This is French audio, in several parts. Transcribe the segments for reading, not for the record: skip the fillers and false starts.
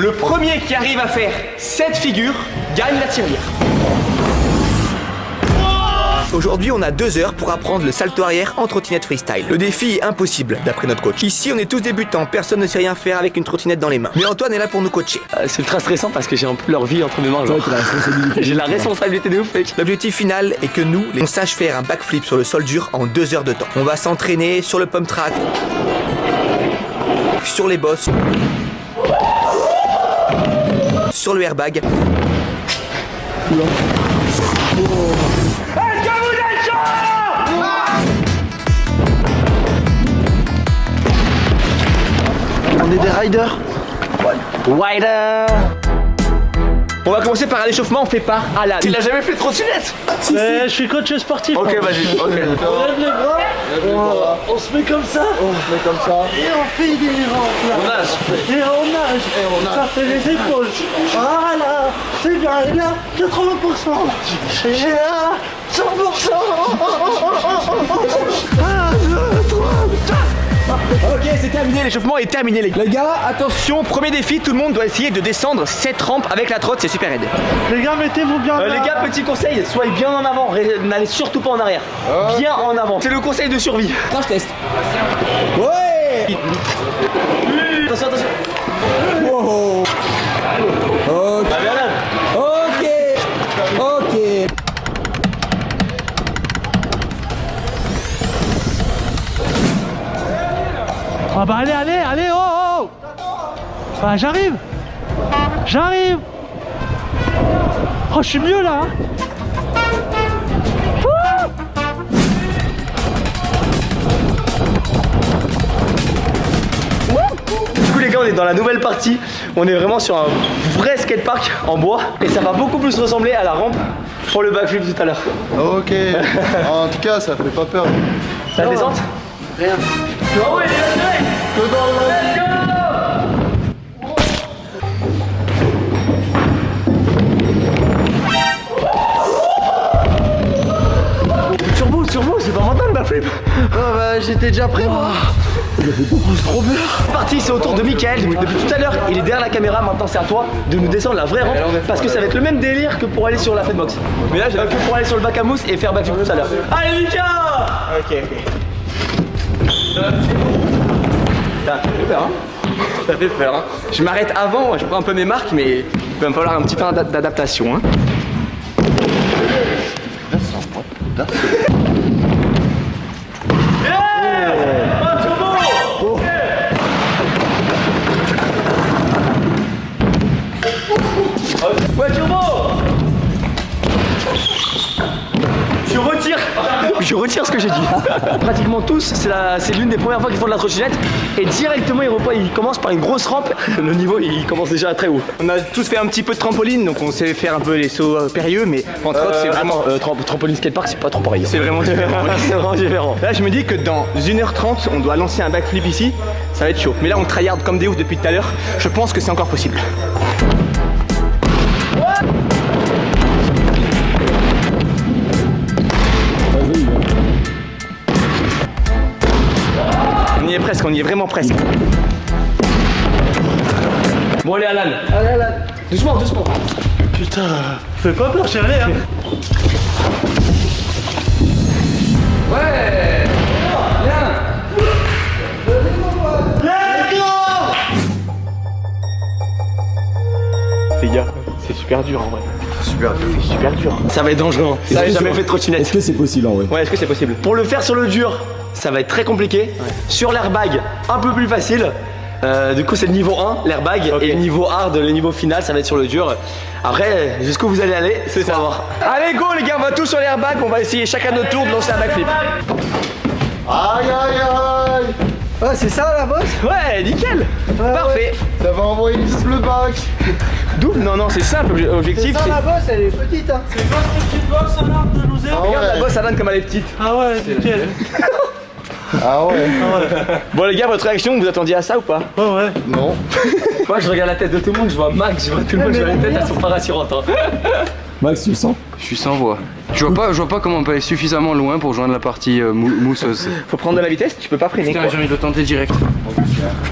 Le premier qui arrive à faire cette figure gagne la tirelire. Aujourd'hui, on a 2 heures pour apprendre le salto arrière en trottinette freestyle. Le défi est impossible, d'après notre coach. Ici, on est tous débutants, personne ne sait rien faire avec une trottinette dans les mains. Mais Antoine est là pour nous coacher. C'est ultra stressant parce que j'ai un peu leur vie entre mes mains. J'ai la responsabilité de ouf, mec. L'objectif final est que nous, on sache faire un backflip sur le sol dur en 2 heures de temps. On va s'entraîner sur le pump track, sur les bosses, sur le airbag. On est des riders. Wider. On va commencer par un échauffement, on fait par Alan. Il a jamais fait de trottinette. Je suis coach sportif. Ok, vas-y. Ok. On lève les bras, on se met comme ça. Et on fait des rampes là. On nage. Et on nage. Ça fait les épaules. Voilà, c'est bien. Et là, 80%. Et là, 100%. 1, 2, 3, 4. Ok, c'est terminé, l'échauffement est terminé les gars. Attention, premier défi, tout le monde doit essayer de descendre cette rampe avec la trotte, c'est super aidé. Les gars, mettez-vous bien là. Les gars, petit conseil, soyez bien en avant, n'allez surtout pas en arrière. Bien en avant. C'est le conseil de survie. Crash test. Ouais. Attention, attention. Wow. Ok. Allez, Alan. Ok. Ah bah allez, oh. Bah j'arrive. Oh, je suis mieux là. Du coup les gars, on est dans la nouvelle partie. On est vraiment sur un vrai skatepark en bois. Et ça va beaucoup plus ressembler à la rampe pour le backflip tout à l'heure. Ok, en tout cas ça fait pas peur. La descente? Rien. Oh ouais, Que dans le... Turbo, c'est pas maintenant le backflip. Oh bah j'étais déjà prêt moi. C'est trop bien. C'est parti, c'est au tour de Mickaël. Depuis tout à l'heure, il est derrière la caméra. Maintenant, c'est à toi de nous descendre la vraie rampe. Parce que ça va être le même délire que pour aller sur la Fatbox. Mais là, que pour aller sur le bac à mousse et faire backflip tout à l'heure. Allez, Mika! Ok. Ça fait peur, hein? Ça fait peur, hein? Je m'arrête avant, je prends un peu mes marques, mais il va me falloir un petit peu d'adaptation. Hein. Ouais, Turbo! Je retire ce que j'ai dit. Pratiquement tous, c'est l'une des premières fois qu'ils font de la trottinette et directement ils commencent par une grosse rampe. Le niveau il commence déjà à très haut. On a tous fait un petit peu de trampoline, donc on sait faire un peu les sauts périlleux, mais en trotte c'est vraiment... trampoline skatepark, c'est pas trop pareil. C'est vraiment différent. C'est vraiment différent. Là je me dis que dans 1h30 on doit lancer un backflip ici, ça va être chaud. Mais là on tryhard comme des oufs depuis tout à l'heure, je pense que c'est encore possible. On y est presque, on y est vraiment presque. Bon allez Alan. Doucement. Putain, fais pas peur, j'ai rien. Ouais. Les gars, c'est super dur en vrai. Super dur. Ça va être dangereux. Ça j'ai jamais fait de trottinette. Est-ce que c'est possible en vrai? Ouais, est-ce que c'est possible? Pour le faire sur le dur, ça va être très compliqué. Ouais. Sur l'airbag, un peu plus facile. Du coup c'est le niveau 1, l'airbag, et le niveau hard, le niveau final, ça va être sur le dur. Après, jusqu'où vous allez aller, c'est ça. Voir. Allez go les gars, on va tous sur l'airbag, on va essayer chacun notre tour de lancer un backflip. Aïe aïe aïe. Ah c'est ça la bosse. Ouais, nickel. Parfait. Ça va envoyer le bac. Double? Non, c'est simple, objectif C'est ça la bosse, elle est petite hein. C'est quoi cette petite bosse alors de nous aider? Regarde la bosse Alan comme elle est petite. Ah ouais, nickel. Ah ouais. Bon les gars, votre réaction, vous attendiez à ça ou pas? Ouais. Non. Moi je regarde la tête de tout le monde, je vois Max, je vois tout le monde, je vois les têtes, elles sont pas rassurantes. Hein. Max, tu le sens? Je suis sans voix. Je vois pas comment on peut aller suffisamment loin pour joindre la partie mousseuse. Faut prendre de la vitesse, tu peux pas freiner. Putain, j'ai envie de le tenter direct.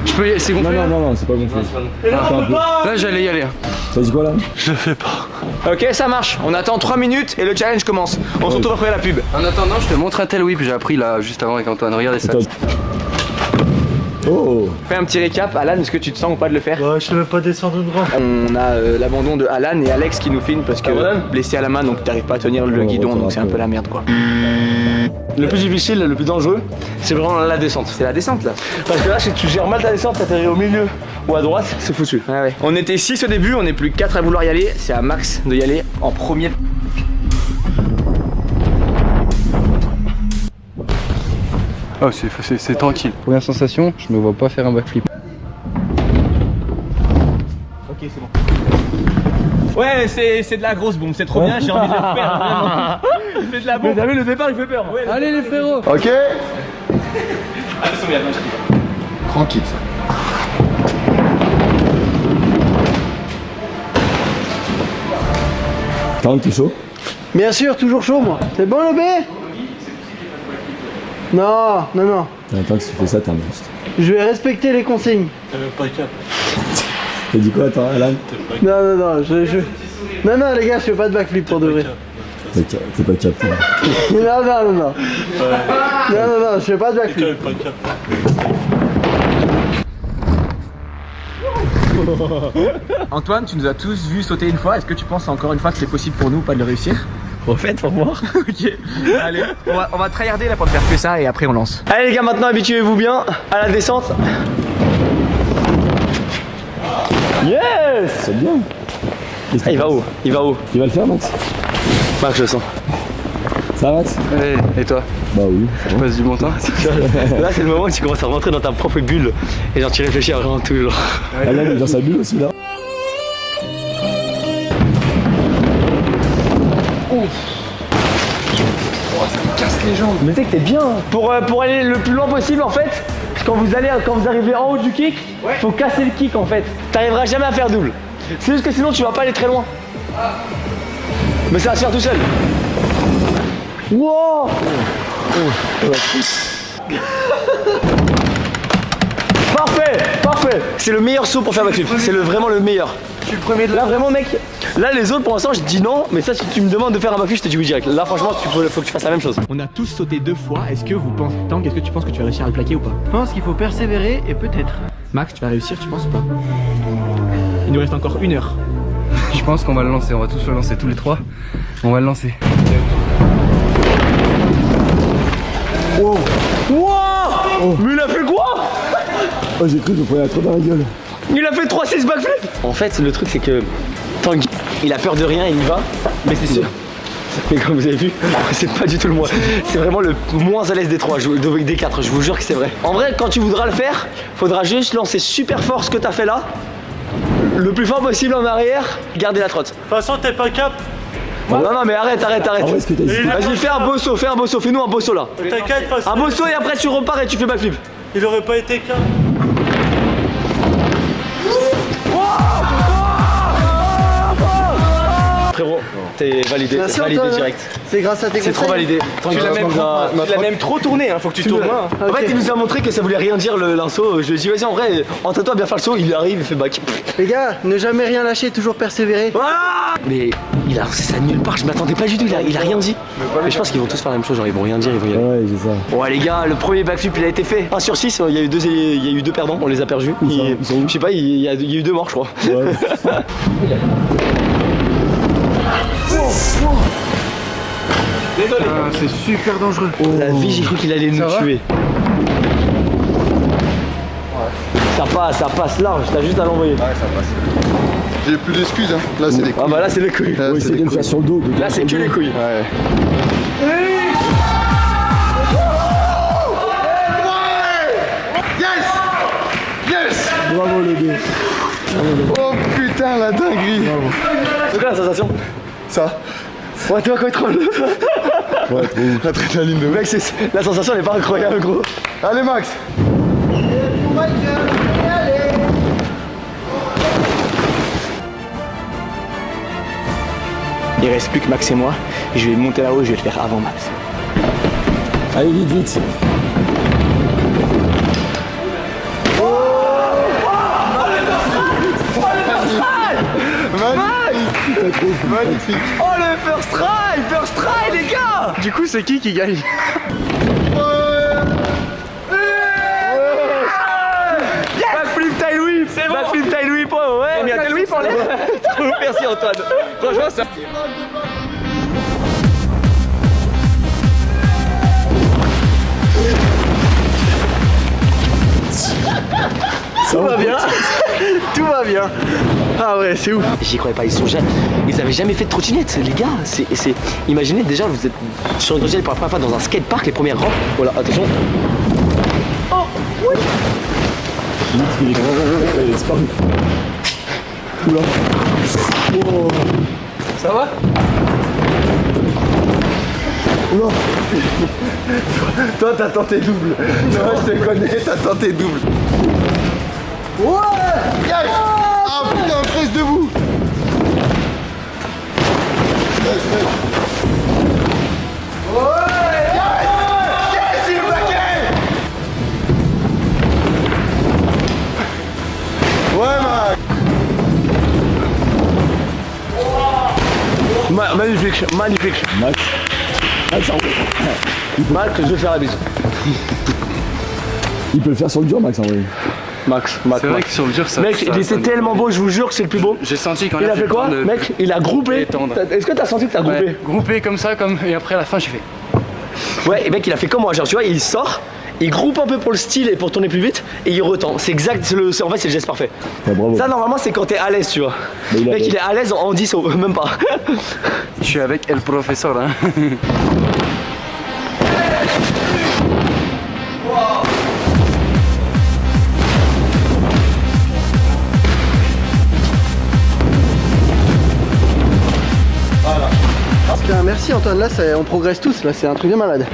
Je peux y aller, c'est gonflé là Non, c'est pas gonflé. Attends un peu. Là, j'allais y aller. T'as dit quoi là? Ok, ça marche. On attend 3 minutes et le challenge commence. On se retrouve après la pub. En attendant, je te montre un tel whip, j'ai appris là juste avant avec Antoine. Regardez ça. Attends. Oh! Fais un petit récap. Alan, est-ce que tu te sens ou pas de le faire? Ouais, je sais même pas descendre une rampe. On a l'abandon de Alan et Alex qui nous filment parce que blessé à la main, donc t'arrives pas à tenir le guidon, donc c'est un peu la merde quoi. Le plus difficile, le plus dangereux, c'est vraiment la descente. C'est la descente là. Parce que là, si tu gères mal ta descente, t'atterris au milieu ou à droite, c'est foutu. Ouais, ouais. On était 6 au début, on est plus 4 à vouloir y aller. C'est à Max de y aller en premier. Oh, c'est tranquille. Première sensation, je me vois pas faire un backflip. Ok, c'est bon. Ouais, c'est de la grosse bombe, c'est trop bien, j'ai envie de le faire vraiment. C'est de la bombe. T'as vu le départ, il fait peur. Ouais, Allez les frérots! Ok. attention, il y a pas de Tranquille ça. T'es chaud? Bien sûr, toujours chaud moi. C'est bon le B? Non, non, non. Attends que si tu fais ça, t'es un monstre. Je vais respecter les consignes. T'as dit quoi, attends, Alan? Non, non, non, Non, non, les gars, je fais pas de backflip pour de vrai. T'es pas capté. Non, non, non, non. Non, non, non, je fais pas de backflip. Antoine, tu nous as tous vu sauter une fois. Est-ce que tu penses encore une fois que c'est possible pour nous pas de le réussir? Refaites pour voir. Ok. Allez, on va tryharder là pour ne faire que ça et après on lance. Allez les gars, maintenant habituez-vous bien à la descente. Yes! C'est bien. Ah, il va haut, il va haut. Tu vas le faire, Max? Max, je le sens. Ça, Max? Et toi? Bah oui. Tu passes du bon temps? Là, c'est le moment où tu commences à rentrer dans ta propre bulle et genre tu réfléchis à vraiment tout. Genre. Alan, il est dans sa bulle aussi là. Mais tu sais que t'es bien. Pour aller le plus loin possible, en fait, quand vous arrivez en haut du kick, faut casser le kick en fait. T'arriveras jamais à faire double. C'est juste que sinon tu vas pas aller très loin. Mais ça va se faire tout seul. Wow! Parfait, parfait. C'est le meilleur saut pour faire backflip. C'est vraiment le meilleur. Je suis le premier de là. Vraiment, mec. Là, les autres, pour l'instant, je dis non. Mais ça, si tu me demandes de faire un backflip, je te dis oui direct. Là, franchement, faut que tu fasses la même chose. On a tous sauté 2 fois. Est-ce que vous pensez, Tank, est-ce que tu penses que tu vas réussir à le plaquer ou pas? Je pense qu'il faut persévérer et peut-être. Max, tu vas réussir, tu penses ou pas? Il nous reste encore 1 heure. Je pense qu'on va le lancer, on va tous le lancer, tous les 3. On va le lancer. Wow! Wow! Mais il a fait quoi? Oh, j'ai cru que je prenais un trou dans la gueule. Il a fait 3-6 backflips. En fait, le truc, c'est que Tanguy, il a peur de rien, il y va. Mais c'est sûr. Mais comme vous avez vu, c'est pas du tout le moins. C'est vraiment le moins à l'aise des 3, des 4, je vous jure que c'est vrai. En vrai, quand tu voudras le faire, faudra juste lancer super fort ce que t'as fait là. Le plus fort possible en arrière, garder la trotte. De toute façon, t'es pas cap. Non, non, mais arrête. En vrai, ce que t'as dit. Vas-y, fais un beau saut, fais-nous un beau saut là. T'inquiète, parce Un beau saut et après tu repars et tu fais backflip. il aurait pas été cap. Frérot, t'es validé, Merci, validé Antoine. direct. C'est grâce à tes C'est trop conseils. validé. Tu l'as même trop tourné, hein. Faut que tu tournes moins. En fait, il nous a montré que ça voulait rien dire l'inso. Je lui ai dit, vas-y, en vrai, entraîne-toi à bien faire le saut. Il arrive, il fait back. Les gars, ne jamais rien lâcher, toujours persévérer. Voilà. Mais il a lancé ça nulle part, je m'attendais pas du tout, il a rien dit. Mais je pense qu'ils vont tous faire la même chose, genre ils vont rien dire, ils vont y aller. Ouais, j'ai ça. Bon, les gars, le premier backflip il a été fait. 1 sur 6, il y a eu 2 perdants, on les a perdus. Ils sont où? Je sais pas, il y a eu 2 morts, je crois. Ouais. Désolé. C'est super dangereux. La vie, j'ai cru qu'il allait nous tuer. Ça passe large, t'as juste à l'envoyer. Ouais, ça passe. J'ai plus d'excuses, hein. Là, c'est des couilles. Ah bah là, c'est les couilles. Là, On va c'est essayer des de le faire couilles. sur le dos. Là, c'est que les couilles. Ouais. Yes! Bravo les deux. Oh putain, la dinguerie! C'est quoi la sensation? Ça? Ouais, tu vois quand il tremble. Ouais, trop ouf. L'adrénaline de mec. Mec, la sensation elle est pas incroyable, gros. Allez, Max! Il reste plus que Max et moi. Je vais monter là-haut et je vais le faire avant Max. Allez, vite, vite. Oh Magnifique. Oh le first try les gars. Du coup, c'est qui gagne? Backflip tail whip. C'est bon. Backflip tail whip, oh ouais. Mais tail whip en l'air. Merci Antoine. Franchement ça. Tout va bien. Tout va bien. Ah ouais, c'est ouf. J'y croyais pas, ils avaient jamais fait de trottinette, les gars. Imaginez déjà, vous êtes sur une trottinette pour la première fois dans un skatepark, les premières rampes. Voilà, attention. Oh, oui. Il est disparu. Oula. Oh. Ça va? Oula. Toi, t'as tenté double. Toi, je te connais, t'as tenté double. Ouais. Yes. Ah putain, presse debout. Magnifique, magnifique. Max. Max, je vais faire la bise. Il peut le faire sur le dur, Max, en vrai. Max. C'est vrai que sur le dur, ça. Mec, il était tellement beau, je vous jure que c'est le plus beau. J'ai senti quand Il a fait quoi? Mec, il a groupé. Est-ce que t'as senti que t'as groupé? Ouais, groupé comme ça, et après à la fin, j'ai fait. Ouais, et mec, il a fait comme moi. Genre, tu vois, il sort, il groupe un peu pour le style et pour tourner plus vite, et il retend. C'est exact, en fait, c'est le geste parfait. Ouais, bravo. Ça, normalement, c'est quand t'es à l'aise, tu vois. Mais Mec, il est à l'aise en 10 sauts, même pas. Je suis avec El Professeur, hein. Merci Antoine, là on progresse tous, là c'est un truc de malade.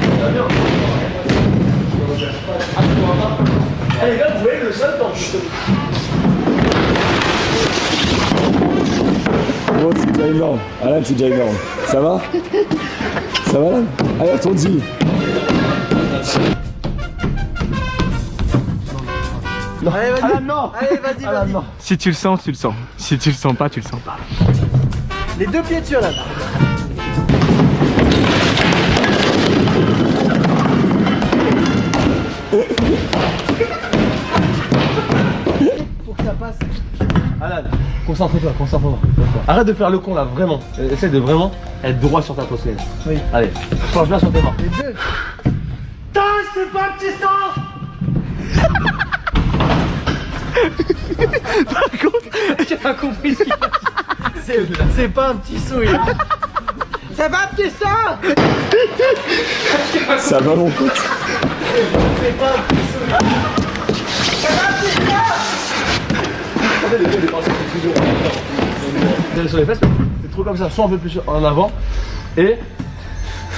Eh les gars, vous voyez le sol dans Oh, c'est déjà énorme. Alan, c'est déjà énorme. Ça va? Ça va, Alan? Allez, retourne-y. Allez vas-y. Ah non. Allez vas-y, vas-y. non. Si tu le sens, tu le sens. Si tu le sens pas, tu le sens pas. Les deux pieds dessus là. Pour que ça passe. Alan, concentre-toi. Arrête de faire le con là, vraiment. Essaie de vraiment être droit sur ta trottinette. Oui. Allez, change bien sur tes mains. Les deux. Putain, c'est pas un petit sang. Par contre, j'ai pas compris ce qu'il a dit. C'est pas un petit saut. C'est pas un petit sang. Ça va, mon pote? C'est pas un petit saut. Sur les fesses, c'est trop comme ça, soit un peu plus en avant et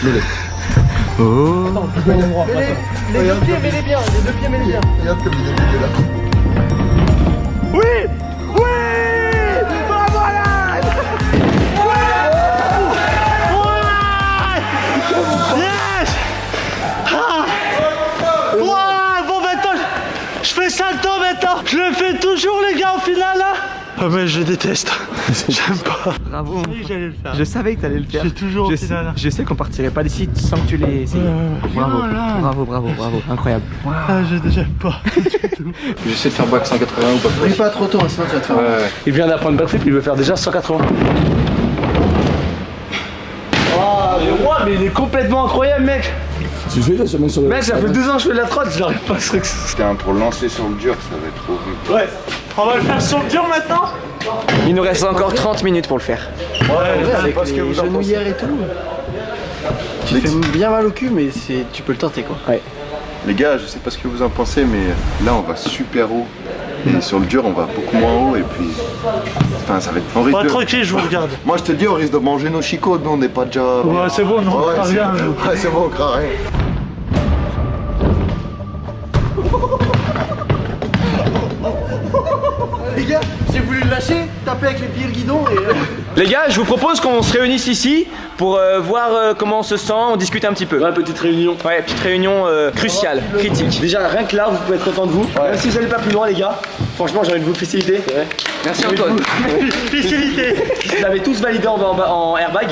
les deux. Oh. Attends, plus bon endroit. Les deux pieds, mets-les bien. Les deux pieds, mets-les bien. Regarde comme il est venu là. Oui! Oui! Bravo Alan! Yes! Bon maintenant, je fais salto maintenant. Je le fais toujours les gars au final là. Ah mais je déteste. J'aime pas. Bravo. Oui, j'allais le faire. Je savais que t'allais le faire. J'ai toujours au je final. je sais qu'on partirait pas d'ici sans que tu l'aies essayé. Bravo. Incroyable. Ah j'aime pas. J'essaie de faire back 180 ou back Oui pas trop tôt, sinon tu vas te faire. Ouais. Il vient d'apprendre backflip, il veut faire déjà 180. Mais il est complètement incroyable mec. Tu fais là, sur le... Mec, ça fait 2 ans que je fais de la trotte, j'arrive pas à ce truc. Putain, pour le lancer sur le dur, ça va être trop rude. Ouais. On va le faire sur le dur maintenant. Il nous reste encore 30 minutes pour le faire. Ouais, avec pas ce que vous en pensez. genouillères et tout. Tu fais bien mal au cul mais tu peux le tenter quoi. Les gars, je sais pas ce que vous en pensez, mais là on va super haut. Et sur le dur, on va beaucoup moins haut et puis. Enfin, ça va être. On risque Pas de- tranquille, je vous regarde. Moi je te dis, on risque de manger nos chicots, nous on n'est pas déjà. Ouais, c'est bon, non, on craint rien, nous. Ouais, c'est bon, on craint rien. Les gars, j'ai voulu le lâcher, t'as attrapé avec les pieds le guidon et... Les gars, je vous propose qu'on se réunisse ici pour voir comment on se sent, on discute un petit peu. Ouais, petite réunion. Ouais, petite réunion cruciale, critique. Déjà, rien que là, vous pouvez être content de vous. Même si vous n'allez pas plus loin, les gars, franchement, j'ai envie de vous féliciter. Merci Antoine. Facilité. Vous l'avez tous validé en airbag.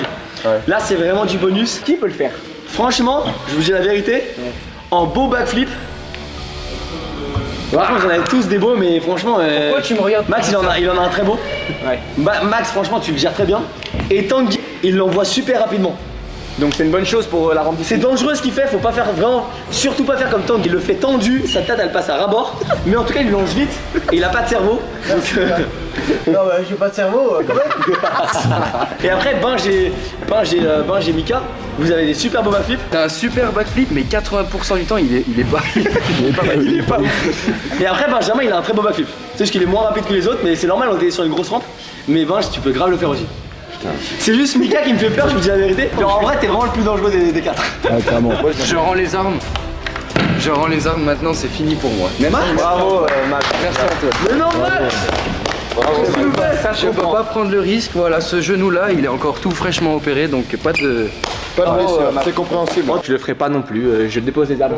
Là, c'est vraiment du bonus. Qui peut le faire? Franchement, je vous dis la vérité, en beau backflip. Franchement, j'en avais tous des beaux, mais franchement. Pourquoi tu me regardes? Max, il en a un très beau. Ouais. Max, franchement, tu le gères très bien. Et Tanguy, il l'envoie super rapidement. Donc c'est une bonne chose pour la rendu. C'est dangereux ce qu'il fait, faut pas faire vraiment, surtout pas faire comme Tanguy. Il le fait tendu, sa tête elle passe à ras-bord. Mais en tout cas, il lance vite et il a pas de cerveau. Donc, Non, bah, j'ai pas de cerveau, quand même. Et après, j'ai Mika. Vous avez des super beaux backflips. T'as un super backflip, mais 80% du temps, il est pas. Il est pas ouf. Et après, Benjamin, il a un très beau backflip. C'est juste qu'il est moins rapide que les autres, mais c'est normal, on était sur une grosse rampe. Mais Benj, tu peux grave le faire aussi. C'est juste Mika qui me fait peur, je vous dis la vérité. Genre, en vrai, t'es vraiment le plus dangereux des quatre. Ah, clairement. Je rends les armes. Je rends les armes maintenant, c'est fini pour moi. Bravo, Max. Merci à toi. Mais non, Max. Je peux pas prendre le risque, voilà, ce genou là il est encore tout fraîchement opéré donc pas de blessure, c'est compréhensible. Je le ferai pas non plus, je dépose les armes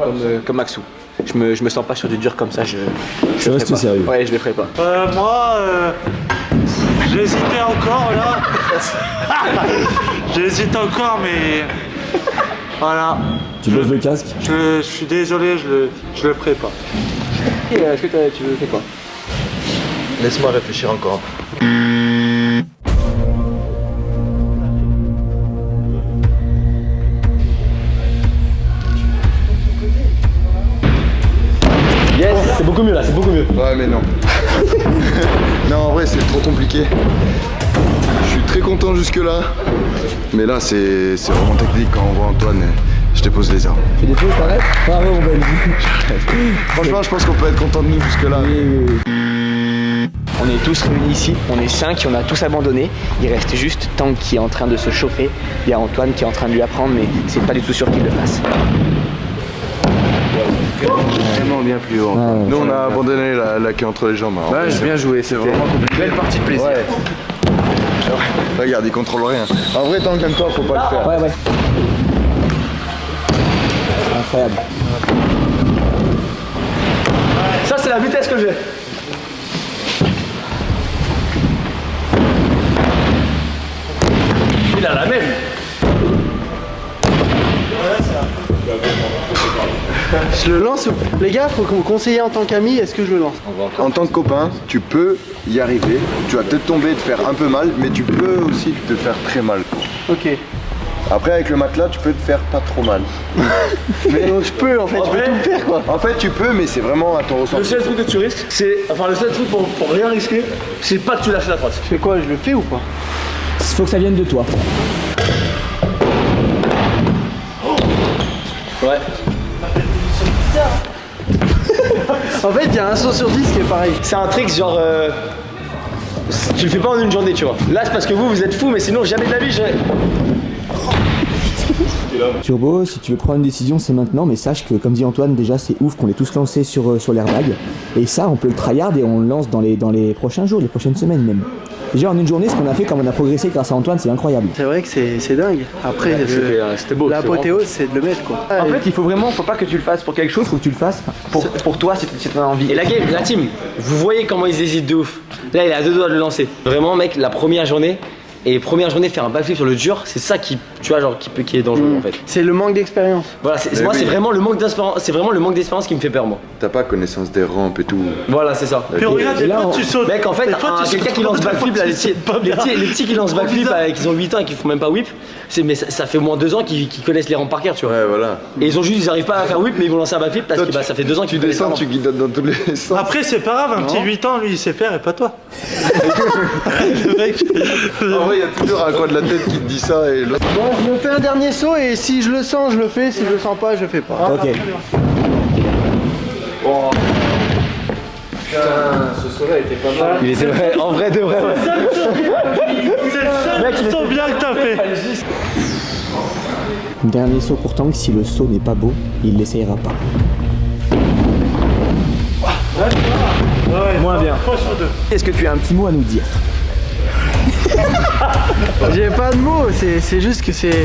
comme Maxou. Je me sens pas sur du dur comme ça, je reste ferai pas. sérieux. Ouais, je le ferai pas. Moi, j'hésitais encore là. J'hésite encore, mais voilà. Tu poses le casque? Je suis désolé, je le ferai pas. Est-ce que tu veux faire quoi? Laisse-moi réfléchir encore. Yes, c'est beaucoup mieux là, c'est beaucoup mieux. Ouais mais non. Non en vrai c'est trop compliqué. Je suis très content jusque là. Mais là c'est vraiment technique quand on voit Antoine. Je dépose les armes. Tu déposes, t'arrêtes? Bravo mon bel. Franchement je pense qu'on peut être content de nous jusque là. On est tous réunis ici, on est 5 et on a tous abandonné. Il reste juste Tank qui est en train de se chauffer. Il y a Antoine qui est en train de lui apprendre, mais c'est pas du tout sûr qu'il le fasse. vraiment bien plus haut. Nous on a abandonné la queue entre les jambes. Ouais, j'ai bien joué, c'est vraiment compliqué. Belle partie de plaisir. Ouais. Regarde, il contrôle rien. En vrai, tant que toi, faut pas le faire. Ouais. Incroyable. Ça, c'est la vitesse que j'ai. Il a la même. Je le lance. Les gars, faut que vous conseillez en tant qu'ami, est-ce que je le lance? En tant que copain, tu peux y arriver. Tu vas peut-être tomber et te faire un peu mal, mais tu peux aussi te faire très mal. Ok. Après, avec le matelas, tu peux te faire pas trop mal. Mais donc, je peux en fait, je peux tout me faire quoi. En fait, tu peux, mais c'est vraiment à ton Le ressenti. seul truc que tu risques, c'est. Enfin, le seul truc pour rien risquer, c'est pas que tu lâches la trotte. Je fais quoi? Je le fais ou pas? Faut que ça vienne de toi. Ouais. En fait, il y a un saut sur 10 qui est pareil. C'est un trick genre. Tu le fais pas en une journée, tu vois. Là, c'est parce que vous êtes fous, mais sinon, jamais de la vie, Turbo, si tu veux prendre une décision, c'est maintenant, mais sache que, comme dit Antoine, déjà c'est ouf qu'on l'ait tous lancé sur l'airbag. Et ça, on peut le tryhard et on le lance dans les prochains jours, les prochaines semaines même. Déjà en une journée, ce qu'on a fait, comme on a progressé grâce à Antoine, c'est incroyable. C'est vrai que c'est dingue. Après, C'était beau. l'apothéose, c'est de le mettre quoi. En fait, faut pas que tu le fasses pour quelque chose, faut que tu le fasses pour toi, c'est ton envie. Et la game, la team, vous voyez comment ils hésitent de ouf. Là, il est à 2 doigts de le lancer. Vraiment, mec, la première journée. Et première journée, faire un backflip sur le dur, c'est ça qui, tu vois, genre qui est dangereux en fait. C'est le manque d'expérience. Voilà, moi, oui. c'est vraiment le manque d'expérience. C'est vraiment le manque d'expérience qui me fait peur, moi. T'as pas connaissance des rampes et tout. Voilà, c'est ça. Puis regarde, des fois tu sautes. Mec, en fait, quelqu'un qui lance backflip, là, les petits qui lancent backflip, qui ont 8 ans et qui font même pas whip, mais ça fait au moins 2 ans qu'ils connaissent les rampes par cœur, tu vois. Ouais, voilà. Et ils arrivent pas à faire whip, mais ils vont lancer un backflip parce que ça fait 2 ans qu'ils Tu descendent. descends, tu guides dans tous les sens. Après, c'est pas grave, un petit 8 ans, lui, il sait faire et pas toi. Le mec. En vrai, il y a toujours un coin de la tête qui te dit ça et l'autre. Bon, je me fais un dernier saut et si je le sens, je le fais. Si je le sens pas, je fais pas. Ok. Ce soir-là était pas mal. Il était vrai, en vrai de vrai. Ouais. C'est le seul saut bien que t'as fait. Dernier saut pour Tank, si le saut n'est pas beau, il l'essayera pas. Ouais, Moins bien. 3 sur 2. Est-ce que tu as un petit mot à nous dire? J'ai pas de mots, c'est juste que c'est...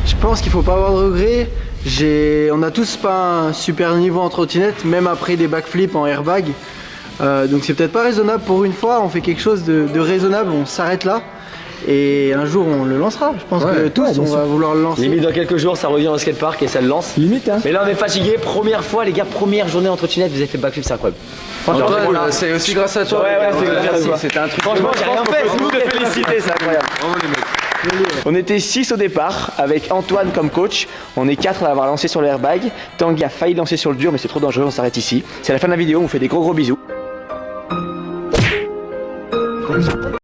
Je pense qu'il faut pas avoir de regrets. On a tous pas un super niveau en trottinette, même après des backflips en airbag. Donc c'est peut-être pas raisonnable pour une fois, on fait quelque chose de raisonnable, on s'arrête là. Et un jour on le lancera, je pense que tous on va vouloir le lancer. Limite dans quelques jours ça revient au skatepark et ça le lance. Limite, hein. Mais là on est fatigué, première fois les gars, première journée en trottinette, vous avez fait backflip, c'est incroyable. Antoine, c'est aussi grâce à toi. Merci. C'était un truc. Franchement j'ai rien fait, c'est nous de féliciter, c'est incroyable. On était 6 au départ avec Antoine comme coach. On est 4 à l'avoir lancé sur le airbag. Tanguy a failli lancer sur le dur mais c'est trop dangereux, on s'arrête ici. C'est la fin de la vidéo, on vous fait des gros bisous.